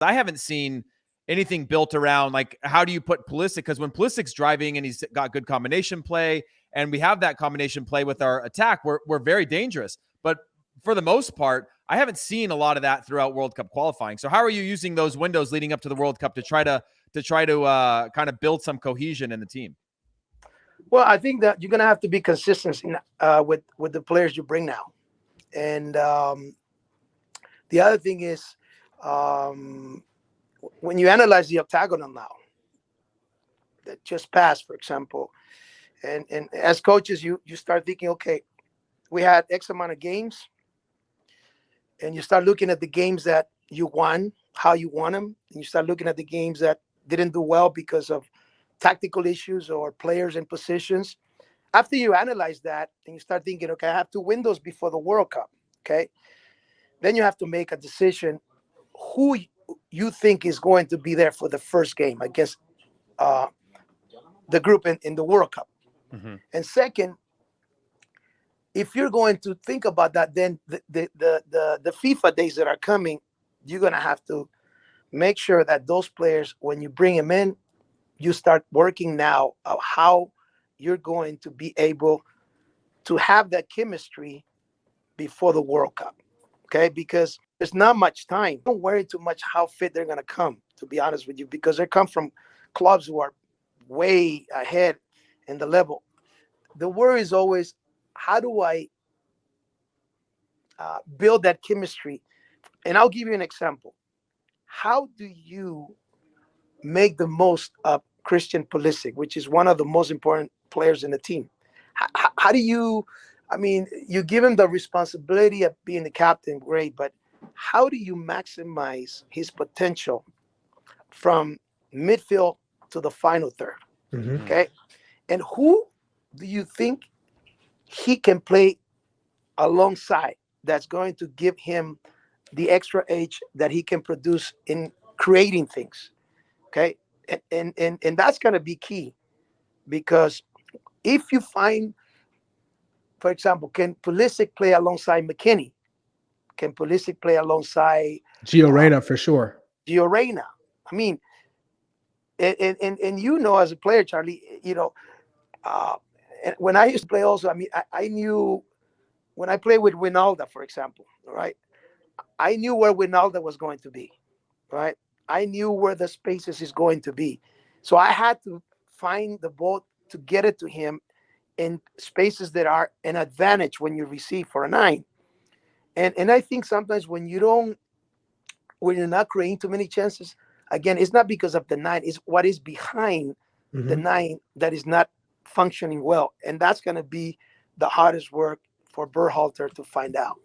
I haven't seen anything built around like how do you put Pulisic, because when Pulisic's driving and he's got good combination play and we have that combination play with our attack, we're very dangerous. But for the most part, I haven't seen a lot of that throughout World Cup qualifying. So how are you using those windows leading up to the World Cup to try to kind of build some cohesion in the team? Well, I think that you're going to have to be consistent with the players you bring now. And the other thing is, when you analyze the octagonal now, that just passed, for example, and as coaches, you start thinking, okay, we had X amount of games, and you start looking at the games that you won, how you won them, and you start looking at the games that didn't do well because of tactical issues or players and positions. After you analyze that, and you start thinking, okay, I have to win those before the World Cup, okay? Then you have to make a decision who you think is going to be there for the first game against the group in the World Cup. Mm-hmm. And second, if you're going to think about that, then the FIFA days that are coming, you're going to have to make sure that those players, when you bring them in, you start working now of how you're going to be able to have that chemistry before the World Cup, okay? Because there's not much time. Don't worry too much how fit they're going to come, to be honest with you, because they come from clubs who are way ahead in the level. The worry is always, how do I build that chemistry? And I'll give you an example. How do you make the most of Christian Pulisic, which is one of the most important players in the team? How do you, I mean, you give him the responsibility of being the captain, great, but how do you maximize his potential from midfield to the final third? Mm-hmm. Okay. And who do you think he can play alongside that's going to give him the extra edge that he can produce in creating things? Okay. And that's going to be key, because if you find, for example, can Pulisic play alongside McKinney? Can Pulisic play alongside Gio Reyna for sure? Gio Reyna. I mean, and you know, as a player, Charlie, you know, and when I used to play also, I mean, I knew when I played with Wijnaldum, for example, right? I knew where Wijnaldum was going to be, right? I knew where the spaces is going to be. So I had to find the ball to get it to him in spaces that are an advantage when you receive for a 9. And I think sometimes when you're not creating too many chances, again, it's not because of the 9, it's what is behind mm-hmm. the 9 that is not functioning well. And that's going to be the hardest work for Berhalter to find out.